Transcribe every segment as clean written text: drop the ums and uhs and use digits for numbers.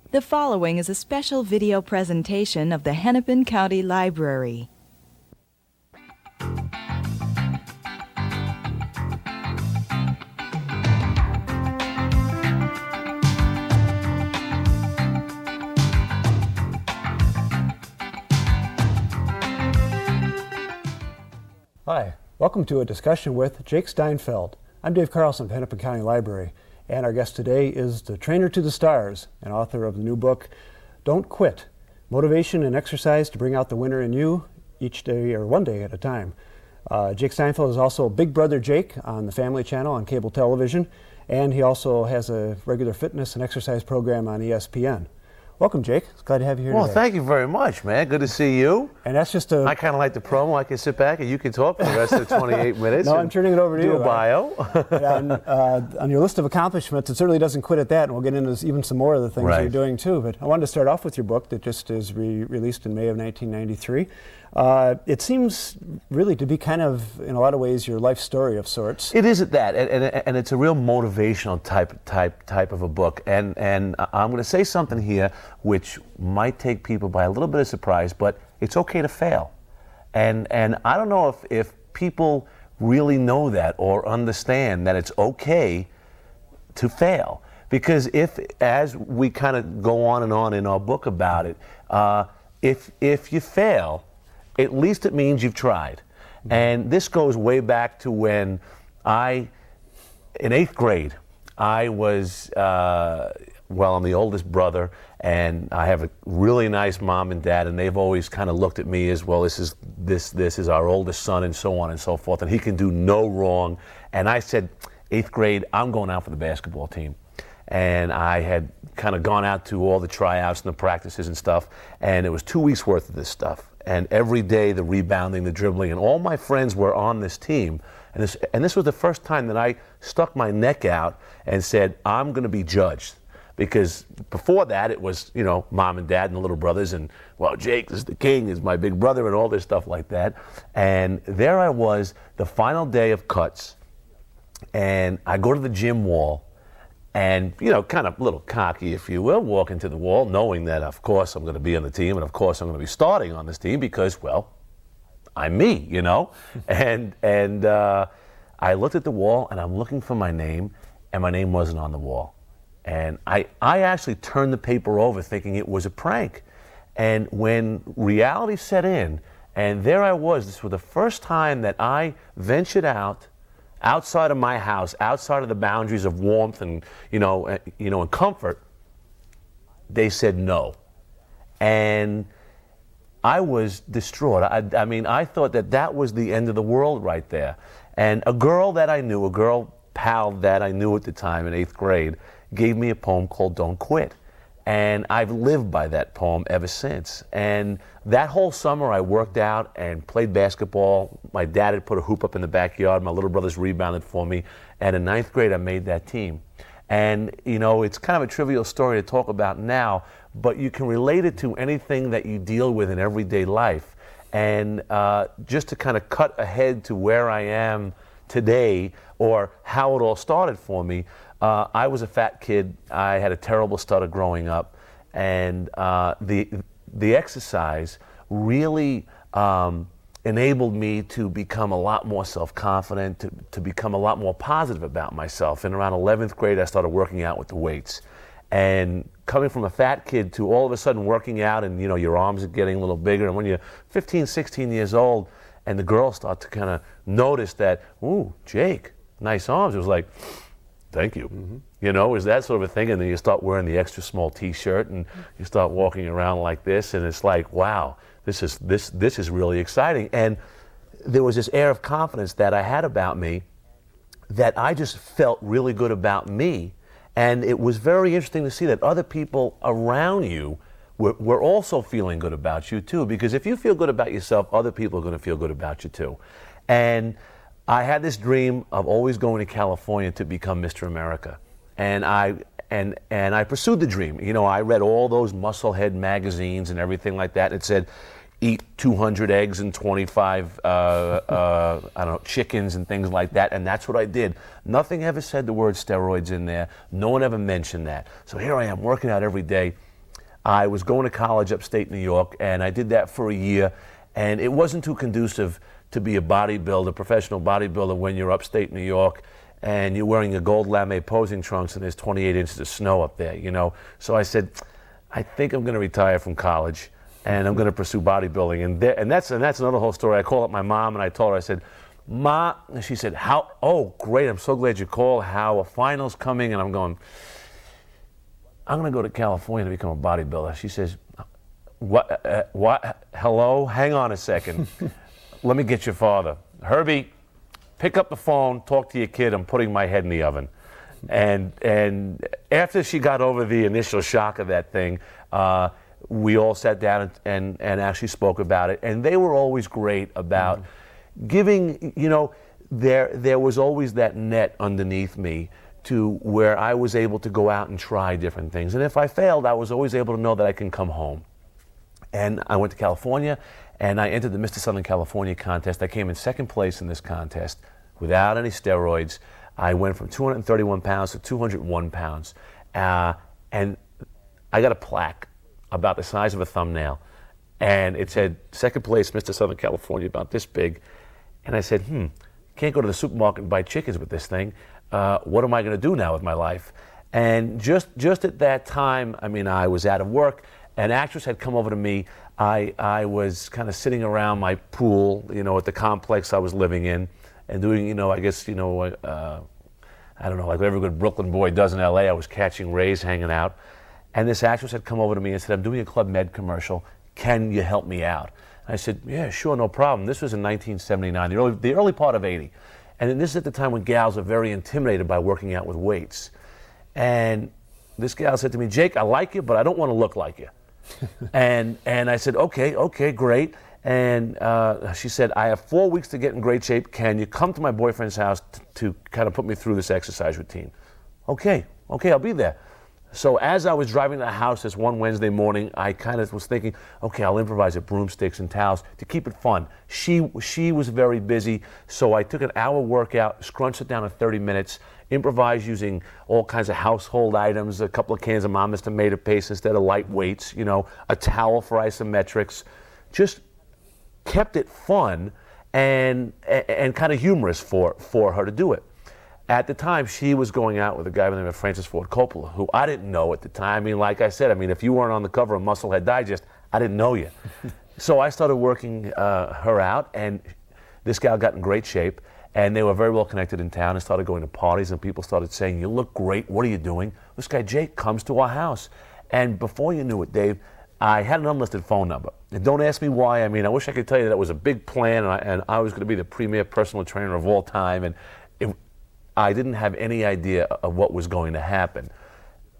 The following is a special video presentation of the Hennepin County Library. Hi, welcome to a discussion with Jake Steinfeld. I'm Dave Carlson of Hennepin County Library, and our guest today is the trainer to the stars and author of the new book, Don't Quit, Motivation and Exercise to Bring Out the Winner in You Each Day or One Day at a Time. Jake Steinfeld is also Big Brother Jake on the Family Channel on cable television, and he also has a regular fitness and exercise program on ESPN. Welcome, Jake. It's glad to have you here Well, today. thank you very much, man. Good to see you. And that's just I kind of like the promo. I can sit back and you can talk for the rest of the 28 minutes. No, I'm turning it over to you. Do a bio. On your list of accomplishments, it certainly doesn't quit at that, and we'll get into even some more of the things you're doing too. But I wanted to start off with your book that just is released in May of 1993. It seems really to be kind of, in a lot of ways, your life story of sorts. It is at that, and it's a real motivational type of a book. And I'm going to say something here which might take people by a little bit of surprise, but it's okay to fail. And I don't know if people really know that or understand that it's okay to fail. Because as we kind of go on in our book about it, if you fail, at least it means you've tried. And this goes way back to when in 8th grade, I was, I'm the oldest brother, and I have a really nice mom and dad, and they've always kind of looked at me as, well, this is our oldest son, and so on and so forth, and he can do no wrong. And I said, 8th grade, I'm going out for the basketball team. And I had kind of gone out to all the tryouts and the practices and stuff, and it was 2 weeks worth of this stuff. And every day the rebounding, the dribbling, and all my friends were on this team. And this was the first time that I stuck my neck out and said, I'm going to be judged. Because before that, it was, mom and dad and the little brothers, and, well, Jake is the king, is my big brother, and all this stuff like that. And there I was, the final day of cuts, and I go to the gym wall, and, kind of a little cocky, if you will, walking to the wall, knowing that, of course, I'm going to be on the team, and of course, I'm going to be starting on this team because, well, I'm me, And I looked at the wall, and I'm looking for my name, and my name wasn't on the wall. And I actually turned the paper over thinking it was a prank. And when reality set in, and there I was, this was the first time that I ventured outside of my house, outside of the boundaries of warmth and and comfort, they said no. And I was distraught. I thought that was the end of the world right there. And a girl that I knew, a girl pal that I knew at the time in 8th grade, gave me a poem called Don't Quit. And I've lived by that poem ever since. And that whole summer I worked out and played basketball. My dad had put a hoop up in the backyard. My little brothers rebounded for me. And in 9th grade I made that team. And it's kind of a trivial story to talk about now, but you can relate it to anything that you deal with in everyday life. And just to kind of cut ahead to where I am today, or how it all started for me, I was a fat kid. I had a terrible stutter growing up, and the exercise really enabled me to become a lot more self-confident, to become a lot more positive about myself. And around 11th grade, I started working out with the weights. And coming from a fat kid to all of a sudden working out, and your arms are getting a little bigger, and when you're 15, 16 years old, and the girls start to kind of notice that, ooh, Jake, nice arms. It was like, thank you. Mm-hmm. Is that sort of a thing, and then you start wearing the extra small T-shirt, and you start walking around like this, and it's like, wow, this is really exciting. And there was this air of confidence that I had about me, that I just felt really good about me, and it was very interesting to see that other people around you were also feeling good about you too, because if you feel good about yourself, other people are going to feel good about you too. And I had this dream of always going to California to become Mr. America. And I pursued the dream. I read all those Musclehead magazines and everything like that. It said, eat 200 eggs and 25, chickens and things like that. And that's what I did. Nothing ever said the word steroids in there. No one ever mentioned that. So here I am working out every day. I was going to college upstate New York, and I did that for a year, and it wasn't too conducive to be a bodybuilder, professional bodybuilder, when you're upstate New York and you're wearing your gold lame posing trunks and there's 28 inches of snow up there, you know. So I said, I think I'm going to retire from college and I'm going to pursue bodybuilding. And that's another whole story. I called up my mom and I told her, I said, Ma, and she said, how? Oh, great, I'm so glad you called. How? A final's coming? And I'm going, I'm going to go to California to become a bodybuilder. She says, what? Hello? Hang on a second. Let me get your father. Herbie, pick up the phone, talk to your kid. I'm putting my head in the oven. And after she got over the initial shock of that thing, we all sat down and actually spoke about it. And they were always great about giving, you know, there was always that net underneath me to where I was able to go out and try different things. And if I failed, I was always able to know that I can come home. And I went to California, and I entered the Mr. Southern California contest. I came in second place in this contest without any steroids. I went from 231 pounds to 201 pounds. And I got a plaque about the size of a thumbnail. And it said, second place, Mr. Southern California, about this big. And I said, can't go to the supermarket and buy chickens with this thing. What am I going to do now with my life? And just at that time, I mean, I was out of work. An actress had come over to me. I was kind of sitting around my pool, you know, at the complex I was living in, and doing, you know, I guess, you know, I don't know, like what every good Brooklyn boy does in LA, I was catching rays, hanging out. And this actress had come over to me and said, I'm doing a Club Med commercial. Can you help me out? And I said, yeah, sure, no problem. This was in 1979, the early part of 80. And this is at the time when gals are very intimidated by working out with weights. And this gal said to me, Jake, I like you, but I don't want to look like you. and I said, okay, great. And she said, I have 4 weeks to get in great shape. Can you come to my boyfriend's house to kind of put me through this exercise routine? Okay, I'll be there. So as I was driving to the house this one Wednesday morning, I kind of was thinking, okay, I'll improvise at broomsticks and towels to keep it fun. She was very busy, so I took an hour workout, scrunched it down to 30 minutes, improvised using all kinds of household items, a couple of cans of Mama's tomato paste instead of light weights, you know, a towel for isometrics. Just kept it fun and kind of humorous for her to do it. At the time, she was going out with a guy by the name of Francis Ford Coppola, who I didn't know at the time. I mean, like I said, if you weren't on the cover of Musclehead Digest, I didn't know you. So I started working her out, and this gal got in great shape, and they were very well connected in town and started going to parties, and people started saying, you look great, what are you doing? This guy Jake comes to our house. And before you knew it, Dave, I had an unlisted phone number. And don't ask me why. I mean, I wish I could tell you that was a big plan, and I was going to be the premier personal trainer of all time, and I didn't have any idea of what was going to happen.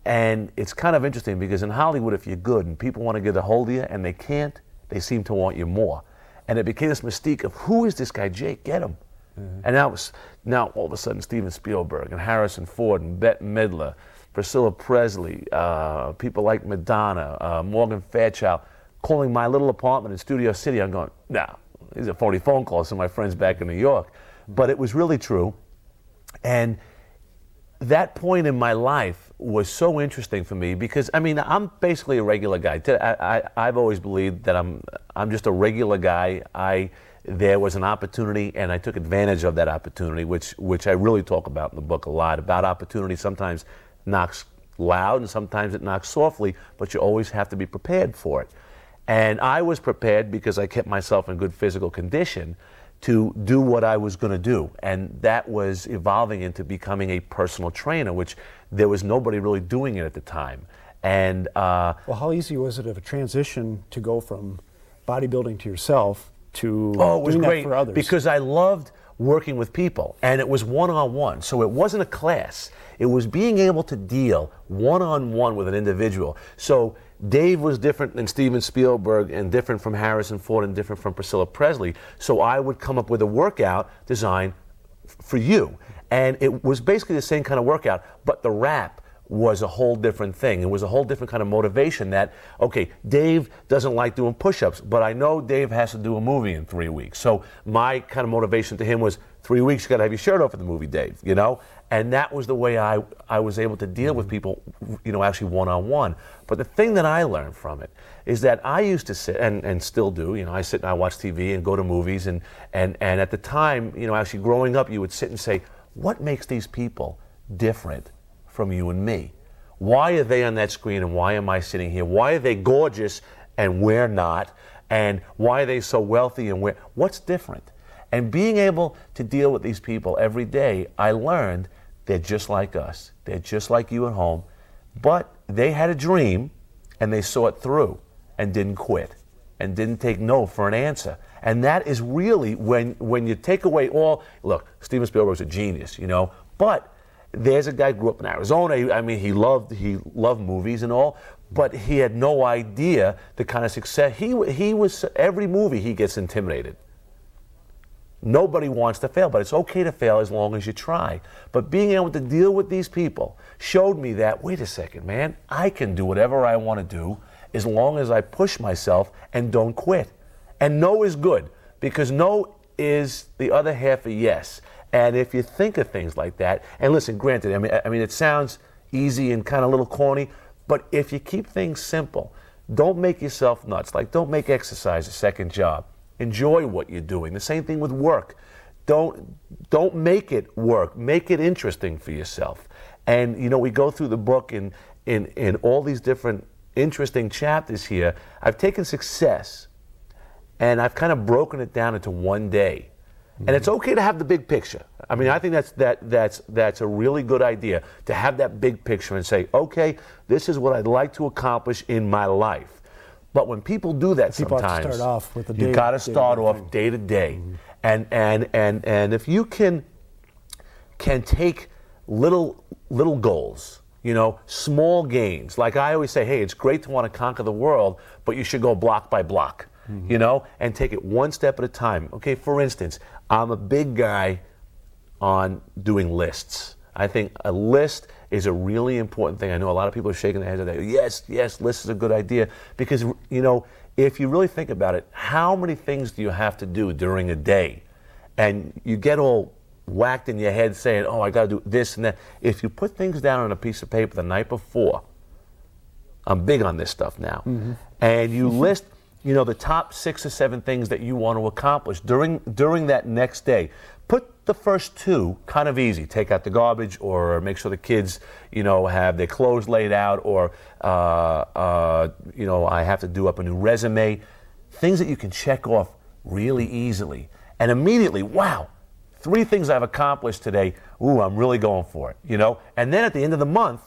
And it's kind of interesting because in Hollywood, if you're good and people want to get a hold of you and they can't, they seem to want you more. And it became this mystique of, who is this guy Jake? Get him. And now all of a sudden Steven Spielberg and Harrison Ford and Bette Midler, Priscilla Presley, people like Madonna, Morgan Fairchild, calling my little apartment in Studio City. I'm going, nah, these are phony phone calls from my friends back in New York. But it was really true. And that point in my life was so interesting for me because, I mean, I'm basically a regular guy. I've always believed that I'm just a regular guy. There was an opportunity, and I took advantage of that opportunity, which I really talk about in the book a lot, about opportunity sometimes knocks loud and sometimes it knocks softly, but you always have to be prepared for it. And I was prepared because I kept myself in good physical condition to do what I was going to do. And that was evolving into becoming a personal trainer, which there was nobody really doing it at the time. And well, how easy was it of a transition to go from bodybuilding to yourself to doing that for others? Because I loved working with people, and it was one-on-one. So it wasn't a class. It was being able to deal one-on-one with an individual. So Dave was different than Steven Spielberg and different from Harrison Ford and different from Priscilla Presley. So I would come up with a workout designed for you. And it was basically the same kind of workout, but the rap was a whole different thing. It was a whole different kind of motivation that, okay, Dave doesn't like doing push-ups, but I know Dave has to do a movie in 3 weeks. So my kind of motivation to him was, 3 weeks, you gotta have your shirt off at the movie, Dave, you know? And that was the way I was able to deal with people, actually one-on-one. But the thing that I learned from it is that I used to sit, and still do, I sit and I watch TV and go to movies, and at the time, actually growing up, you would sit and say, what makes these people different from you and me? Why are they on that screen and why am I sitting here? Why are they gorgeous and we're not? And why are they so wealthy and what's different? And being able to deal with these people every day, I learned they're just like us. They're just like you at home, but they had a dream and they saw it through and didn't quit and didn't take no for an answer. And that is really when you take away look, Steven Spielberg's a genius, but there's a guy who grew up in Arizona. I mean, he loved movies and all, but he had no idea the kind of success. He was, every movie he gets intimidated. Nobody wants to fail, but it's okay to fail as long as you try. But being able to deal with these people showed me that, wait a second, man, I can do whatever I want to do as long as I push myself and don't quit. And no is good, because no is the other half of yes. And if you think of things like that, and listen, granted, I mean, it sounds easy and kind of a little corny, but if you keep things simple, don't make yourself nuts. Like, don't make exercise a second job. Enjoy what you're doing. The same thing with work. Don't make it work. Make it interesting for yourself. And we go through the book in all these different interesting chapters here. I've taken success and I've kind of broken it down into one day. And it's okay to have the big picture. I mean, I think that's a really good idea, to have that big picture and say, okay, this is what I'd like to accomplish in my life. But when people do that, people sometimes have to start off with you got to start off day to day, and if you can take little goals, small gains. Like I always say, hey, it's great to want to conquer the world, but you should go block by block, and take it one step at a time. Okay, for instance, I'm a big guy on doing lists. I think a list is a really important thing. I know a lot of people are shaking their heads and they go, yes, list is a good idea. Because, if you really think about it, how many things do you have to do during a day? And you get all whacked in your head saying, oh, I got to do this and that. If you put things down on a piece of paper the night before, I'm big on this stuff now, and you list, the top 6 or 7 things that you want to accomplish during that next day. Put the first 2 kind of easy. Take out the garbage, or make sure the kids, have their clothes laid out, or, I have to do up a new resume. Things that you can check off really easily. And immediately, wow, 3 things I've accomplished today. Ooh, I'm really going for it, And then at the end of the month,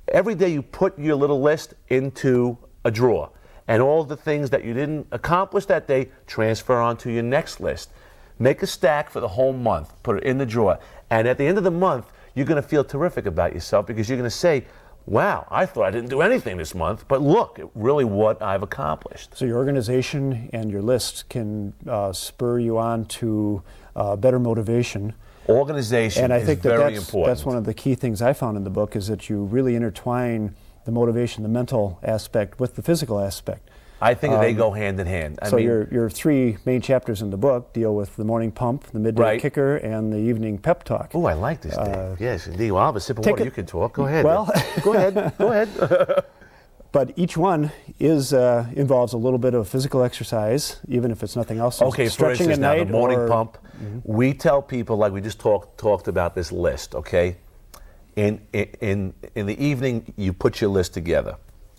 every day you put your little list into a drawer. And all the things that you didn't accomplish that day, transfer onto your next list. Make a stack for the whole month, put it in the drawer. And at the end of the month, you're going to feel terrific about yourself, because you're going to say, wow, I thought I didn't do anything this month, but look at really what I've accomplished. So your organization and your list can spur you on to better motivation. Organization and I think is very that's important. That's one of the key things I found in the book, is that you really intertwine the motivation, the mental aspect, with the physical aspect. I think they go hand in hand. So your 3 main chapters in the book deal with the morning pump, the midday kicker, and the evening pep talk. Oh, I like this, Dave. Yes, indeed. Well, I'll have a sip of water. You can talk. Go ahead. Well, go ahead. But each one involves a little bit of physical exercise, even if it's nothing else. Okay, for stretching instance, at now night, the morning pump. We tell people, like we just talked about this list. Okay, in the evening, you put your list together.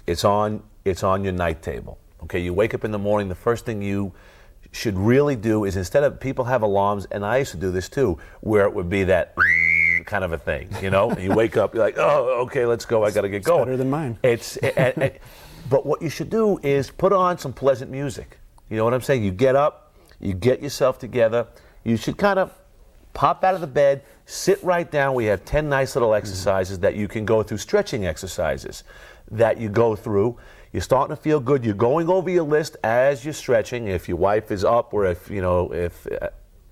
It's on your night table. Okay, you wake up in the morning, the first thing you should really do is, instead of, people have alarms, and I used to do this too, where it would be that kind of a thing, and you wake up, you're like, oh, okay, let's go, I got to get going. Better than mine. But what you should do is put on some pleasant music. You know what I'm saying? You get up, you get yourself together, you should kind of pop out of the bed, sit right down. We have 10 nice little exercises that you can go through, stretching exercises that you go through. You're starting to feel good. You're going over your list as you're stretching. If your wife is up, or if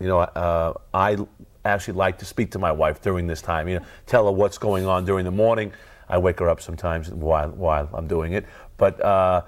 I actually like to speak to my wife during this time. Tell her what's going on during the morning. I wake her up sometimes while I'm doing it. But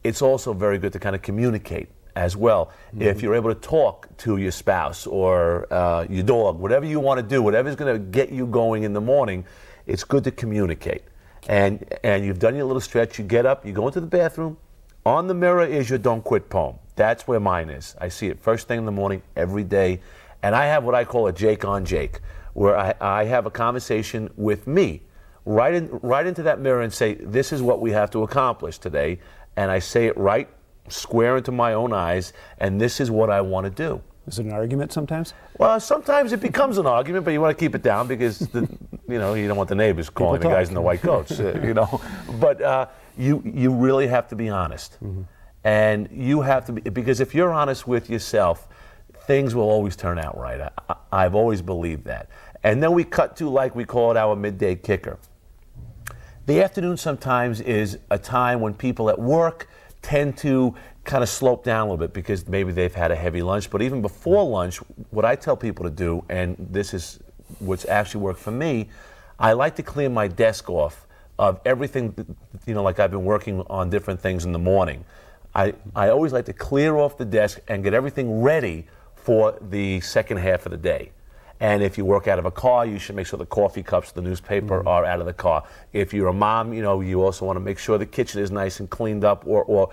it's also very good to kind of communicate as well. If you're able to talk to your spouse or your dog, whatever you want to do, whatever's going to get you going in the morning, it's good to communicate. And you've done your little stretch, you get up, you go into the bathroom. On the mirror is your Don't Quit poem. That's where mine is. I see it first thing in the morning, every day. And I have what I call a Jake on Jake, where I have a conversation with me, right into that mirror and say, this is what we have to accomplish today. And I say it right square into my own eyes, and this is what I want to do. Is it an argument sometimes? Well, sometimes it becomes an argument, but you want to keep it down because you don't want the neighbors calling the guys in the white coats, But you really have to be honest, and you have to be, because if you're honest with yourself, things will always turn out right. I've always believed that. And then we cut to, like we call it, our midday kicker. The afternoon sometimes is a time when people at work tend to kind of slope down a little bit because maybe they've had a heavy lunch. But even before lunch, what I tell people to do, and this is what's actually worked for me, I like to clear my desk off of everything, like I've been working on different things in the morning. I always like to clear off the desk and get everything ready for the second half of the day. And if you work out of a car, you should make sure the coffee cups, the newspaper are out of the car. If you're a mom, you also want to make sure the kitchen is nice and cleaned up, or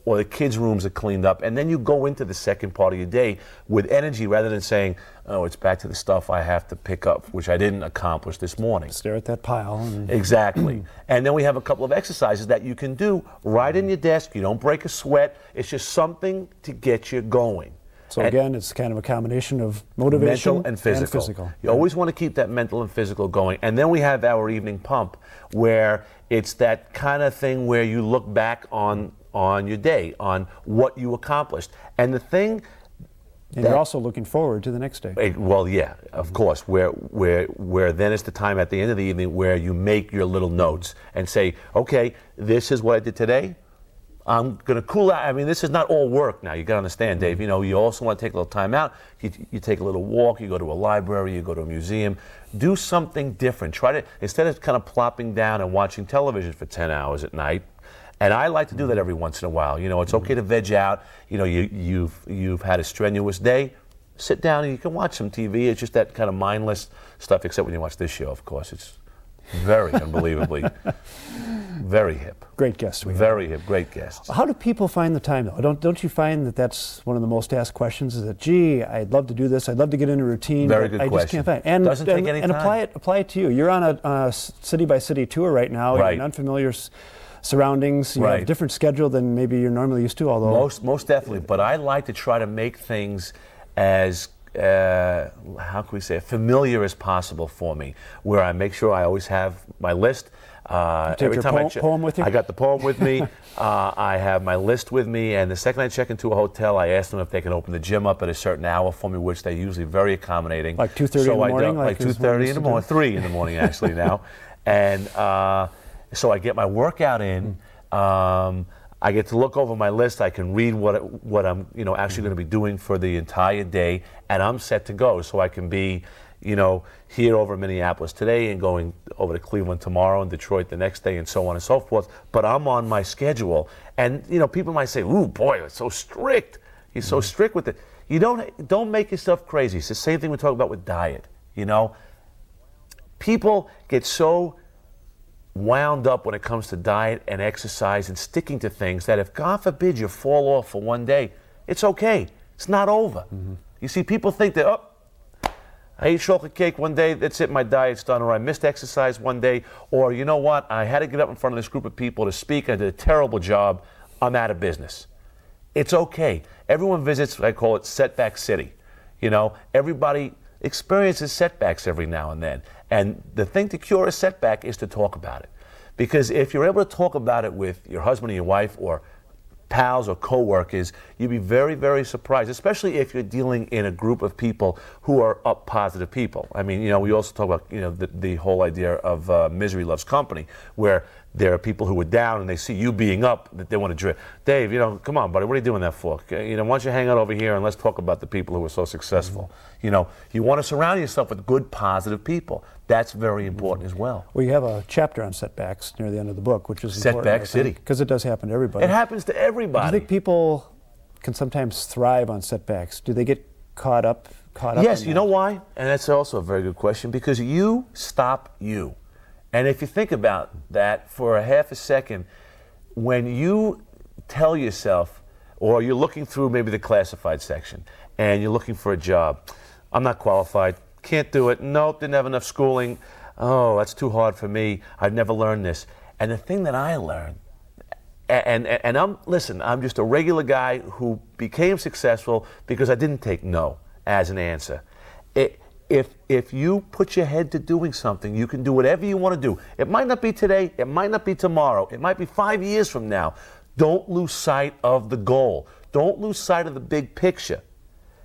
the kids' rooms are cleaned up. And then you go into the second part of your day with energy rather than saying, oh, it's back to the stuff I have to pick up, which I didn't accomplish this morning. Stare at that pile. Exactly. And then we have a couple of exercises that you can do right in your desk. You don't break a sweat. It's just something to get you going. So again, it's kind of a combination of motivation mental and physical. You Yeah. always want to keep that mental and physical going. And then we have our evening pump, where it's that kind of thing where you look back on your day, on what you accomplished. And the thing And you're also looking forward to the next day. Well, yeah, of course. Where then it's the time at the end of the evening where you make your little notes and say, okay, this is what I did today. I'm going to cool out. I mean, this is not all work now. You got to understand, Dave. You also want to take a little time out. You take a little walk. You go to a library. You go to a museum. Do something different. Try to, instead of kind of plopping down and watching television for 10 hours at night. And I like to do that every once in a while. It's okay to veg out. You've had a strenuous day. Sit down and you can watch some TV. It's just that kind of mindless stuff, except when you watch this show, of course. It's very unbelievably, very hip. Great guests. Very hip, great guests. How do people find the time, though? Don't you find that that's one of the most asked questions? Is that, gee, I'd love to do this. I'd love to get into a routine. Very good I question. just can't find it. And, doesn't take any time. And apply it to you. You're on a city-by-city tour right now. Right. In unfamiliar surroundings. You have a different schedule than maybe you're normally used to. Although most definitely. But I like to try to make things as how can we say, familiar as possible for me, where I make sure I always have my list. Every time poem with you? I got the poem with me. I have my list with me, and the second I check into a hotel, I ask them if they can open the gym up at a certain hour for me, which they're usually very accommodating. Like 2:30 in the morning? Like 2:30 in the morning, 3 in the morning actually now. And so I get my workout in. I get to look over my list. I can read what I'm actually going to be doing for the entire day, and I'm set to go. So I can be here over Minneapolis today and going over to Cleveland tomorrow and Detroit the next day and so on and so forth. But I'm on my schedule. And people might say, "Ooh, boy, it's so strict. He's so strict with it." You don't make yourself crazy. It's the same thing we talk about with diet. People get so wound up when it comes to diet and exercise and sticking to things that if, God forbid, you fall off for one day, it's okay. It's not over. You see, people think that, oh, I ate chocolate cake one day, that's it, my diet's done, or I missed exercise one day, or you know what, I had to get up in front of this group of people to speak, I did a terrible job, I'm out of business. It's okay. Everyone visits, I call it setback city. Everybody experiences setbacks every now and then. And the thing to cure a setback is to talk about it. Because if you're able to talk about it with your husband or your wife or pals or co-workers, you'd be very, very surprised, especially if you're dealing in a group of people who are up positive people. I mean, we also talk about, the whole idea of misery loves company, where there are people who are down and they see you being up, that they want to drip. Dave, come on, buddy, what are you doing that for? Why don't you hang out over here and let's talk about the people who are so successful. You want to surround yourself with good, positive people. That's very important as well. Well, you have a chapter on setbacks near the end of the book, which is important. Setback City. Because it does happen to everybody. It happens to everybody. Do you think people can sometimes thrive on setbacks. Do they get caught up? Yes, in you that? know why? And that's also a very good question, because you stop you. And if you think about that for a half a second, when you tell yourself, or you're looking through maybe the classified section, and you're looking for a job, I'm not qualified, can't do it, nope, didn't have enough schooling, oh, that's too hard for me, I've never learned this. And the thing that I learned, and I'm just a regular guy who became successful because I didn't take no as an answer. If you put your head to doing something, you can do whatever you want to do. It might not be today, it might not be tomorrow, it might be 5 years from now. Don't lose sight of the goal. Don't lose sight of the big picture.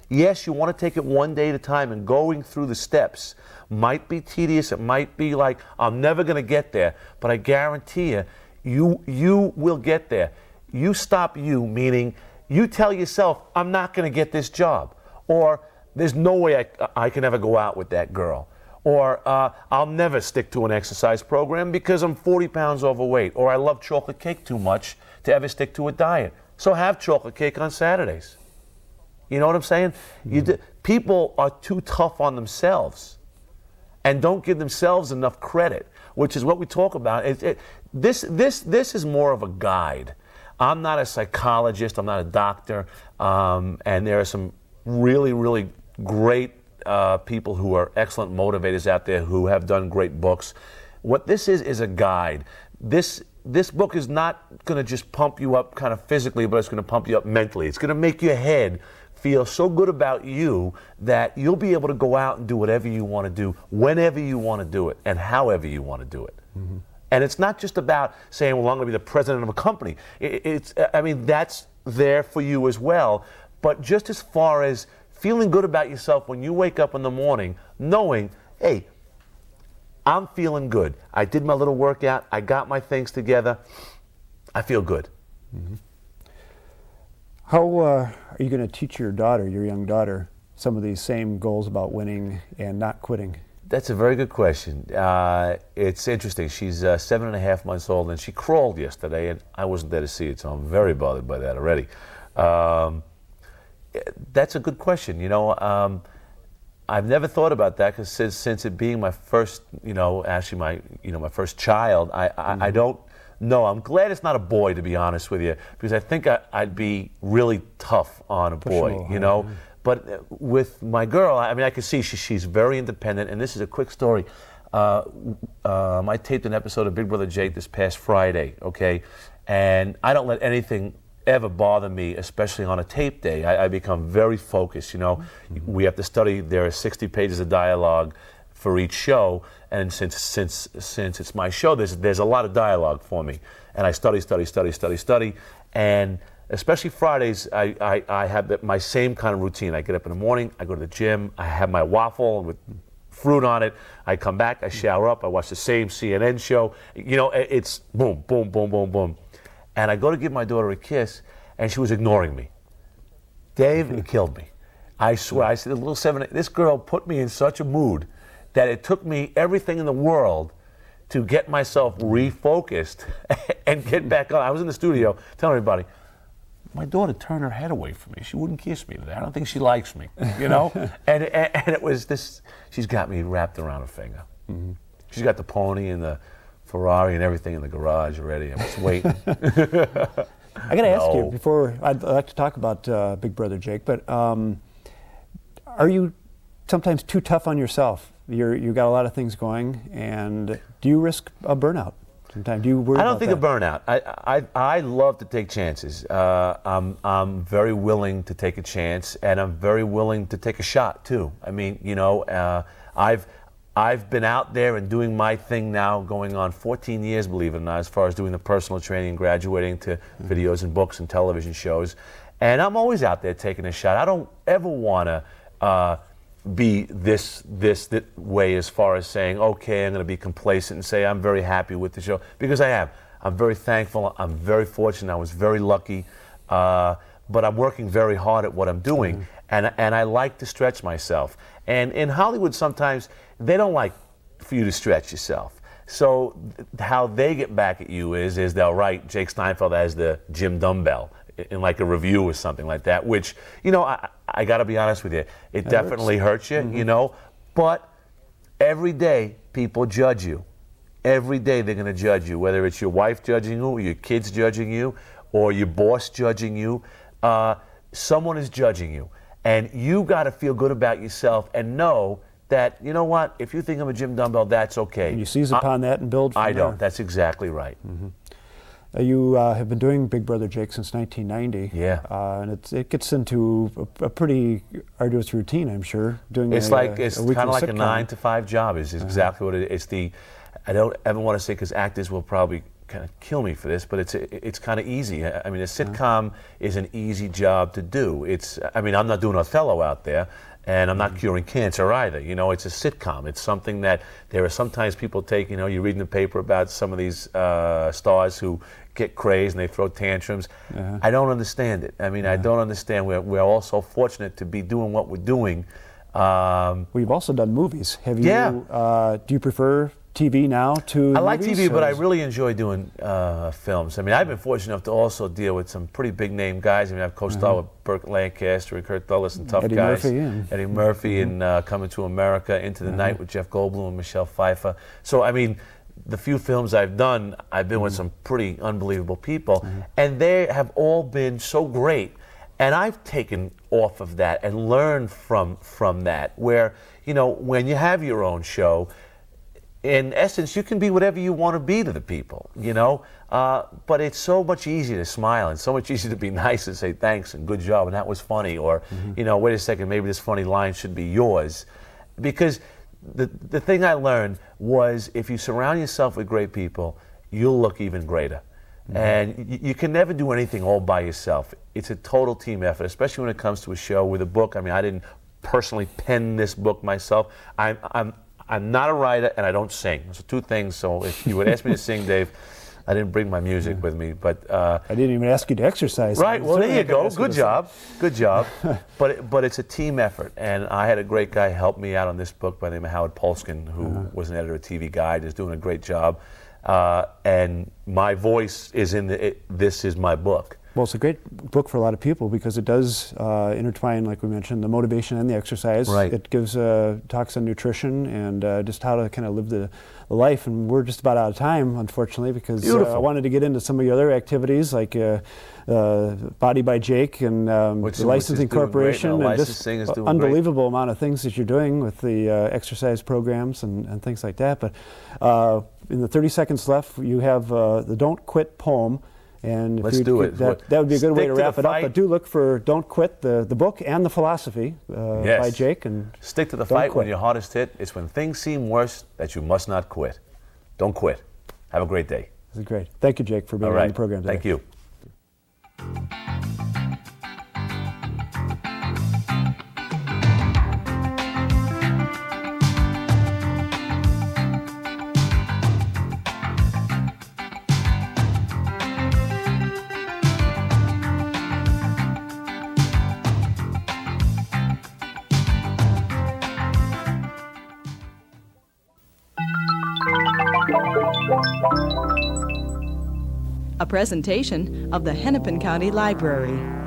Yes, you want to take it one day at a time, and going through the steps might be tedious. It might be like, I'm never going to get there, but I guarantee you will get there. You stop you, meaning you tell yourself, I'm not going to get this job, or there's no way I can ever go out with that girl, or I'll never stick to an exercise program because I'm 40 pounds overweight, or I love chocolate cake too much to ever stick to a diet. So have chocolate cake on Saturdays. You know what I'm saying? People are too tough on themselves and don't give themselves enough credit, which is what we talk about. This is more of a guide. I'm not a psychologist, I'm not a doctor, and there are some really, really great people who are excellent motivators out there who have done great books. What this is a guide. This book is not going to just pump you up kind of physically, but it's going to pump you up mentally. It's going to make your head feel so good about you that you'll be able to go out and do whatever you want to do, whenever you want to do it, and however you want to do it. Mm-hmm. And it's not just about saying, well, I'm going to be the president of a company. I mean, that's there for you as well. But just as far as feeling good about yourself when you wake up in the morning, knowing, hey, I'm feeling good. I did my little workout. I got my things together. I feel good. Mm-hmm. How are you going to teach your young daughter, some of these same goals about winning and not quitting? That's a very good question. It's interesting. She's 7.5 months old, and she crawled yesterday, and I wasn't there to see it, so I'm very bothered by that already. That's a good question. You know, I've never thought about that, because since it being my first, actually my first child, I don't know. I'm glad it's not a boy, to be honest with you, because I think I'd be really tough on a boy, you know. But with my girl, I mean, I can see she's very independent, and this is a quick story. I taped an episode of Big Brother Jake this past Friday, okay? And I don't let anything ever bother me, especially on a tape day. I become very focused, you know. Mm-hmm. We have to study, there are 60 pages of dialogue for each show, and since it's my show, there's a lot of dialogue for me. And I study, and especially Fridays, I have my same kind of routine. I get up in the morning, I go to the gym, I have my waffle with fruit on it, I come back, I shower up, I watch the same CNN show. You know, it's boom, boom, boom, boom, boom. And I go to give my daughter a kiss, and she was ignoring me. Dave, it killed me. I swear, I said, this girl put me in such a mood that it took me everything in the world to get myself refocused and get back on. I was in the studio telling everybody, my daughter turned her head away from me. She wouldn't kiss me today. I don't think she likes me, you know? and it was this, she's got me wrapped around her finger. Mm-hmm. She's got the pony and the Ferrari and everything in the garage already. I'm just waiting. I got to ask you, before, I'd like to talk about Big Brother Jake, but are you sometimes too tough on yourself? You've got a lot of things going, and do you risk a burnout? Sometimes do you worry about that? I don't think of burnout. I love to take chances. I'm very willing to take a chance, and I'm very willing to take a shot too. I mean, you know, I've been out there and doing my thing now, going on 14 years, believe it or not, as far as doing the personal training, graduating to videos and books and television shows, and I'm always out there taking a shot. I don't ever want to be this way as far as saying, okay, I'm going to be complacent and say I'm very happy with the show, because I am. I'm very thankful. I'm very fortunate. I was very lucky, but I'm working very hard at what I'm doing, and I like to stretch myself. And in Hollywood, sometimes they don't like for you to stretch yourself. So how they get back at you is they'll write Jake Steinfeld as the gym dumbbell. in like a review or something like that, which, you know, I got to be honest with you, it definitely hurts you, you know, but every day people judge you. Every day they're going to judge you, whether it's your wife judging you, or your kids judging you, or your boss judging you. Someone is judging you. And you got to feel good about yourself and know that, you know what, if you think I'm a Jim Dumbbell, that's okay. And you seize upon that and build from I there. don't. That's exactly right. You have been doing Big Brother Jake since 1990. Yeah. And it gets into a pretty arduous routine, I'm sure. Doing It's kind of like sitcom. a 9 to 5 job. Is exactly what it is. I don't ever want to say, because actors will probably kind of kill me for this, but it's kind of easy. I mean, a sitcom is an easy job to do. I'm not doing Othello out there, and I'm not curing cancer either. You know, it's a sitcom. It's something that there are sometimes people take, you know, you read in the paper about some of these stars who get crazed and they throw tantrums. I don't understand it. I mean, I don't understand. We're all so fortunate to be doing what we're doing. We've also done movies. Have you? Yeah. Do you prefer TV now to I like movies, TV, but I really enjoy doing films. I mean, I've been fortunate enough to also deal with some pretty big name guys. I mean, I've co-starred with Burt Lancaster and Kurt Douglas and Tough Eddie Guys. Murphy, Eddie Murphy and Coming to America, Into the Night with Jeff Goldblum and Michelle Pfeiffer. So, I mean, the few films I've done, I've been with some pretty unbelievable people, and they have all been so great. And I've taken off of that and learned from that, where, you know, when you have your own show, in essence, you can be whatever you want to be to the people, you know, but it's so much easier to smile and so much easier to be nice and say thanks and good job and that was funny, or, you know, wait a second, maybe this funny line should be yours. Because the thing I learned was, if you surround yourself with great people, you'll look even greater. And you can never do anything all by yourself. It's a total team effort, especially when it comes to a show with a book. I mean, I didn't personally pen this book myself. I'm not a writer and I don't sing. Those are two things. So if you would ask me to sing, Dave, I didn't bring my music with me. But I didn't even ask you to exercise. Right. Well, there you go. Good job. Good job. But it's a team effort, and I had a great guy help me out on this book by the name of Howard Polskin, who was an editor of TV Guide, is doing a great job. And my voice is in this is my book. Well, it's a great book for a lot of people because it does intertwine, like we mentioned, the motivation and the exercise. Right. It gives talks on nutrition and just how to kind of live the life. And we're just about out of time, unfortunately, because I wanted to get into some of the other activities like Body by Jake and the licensing corporation, and just unbelievable amount of things that you're doing with the exercise programs and things like that. But in the 30 seconds left, you have the Don't Quit poem. And let's do it. That would be a good way to wrap it up. But do look for Don't Quit, the book and the philosophy by Jake. And stick to the fight when you're hardest hit. It's when things seem worse that you must not quit. Don't quit. Have a great day. This is great. Thank you, Jake, for being on the program today. Thank you. A presentation of the Hennepin County Library.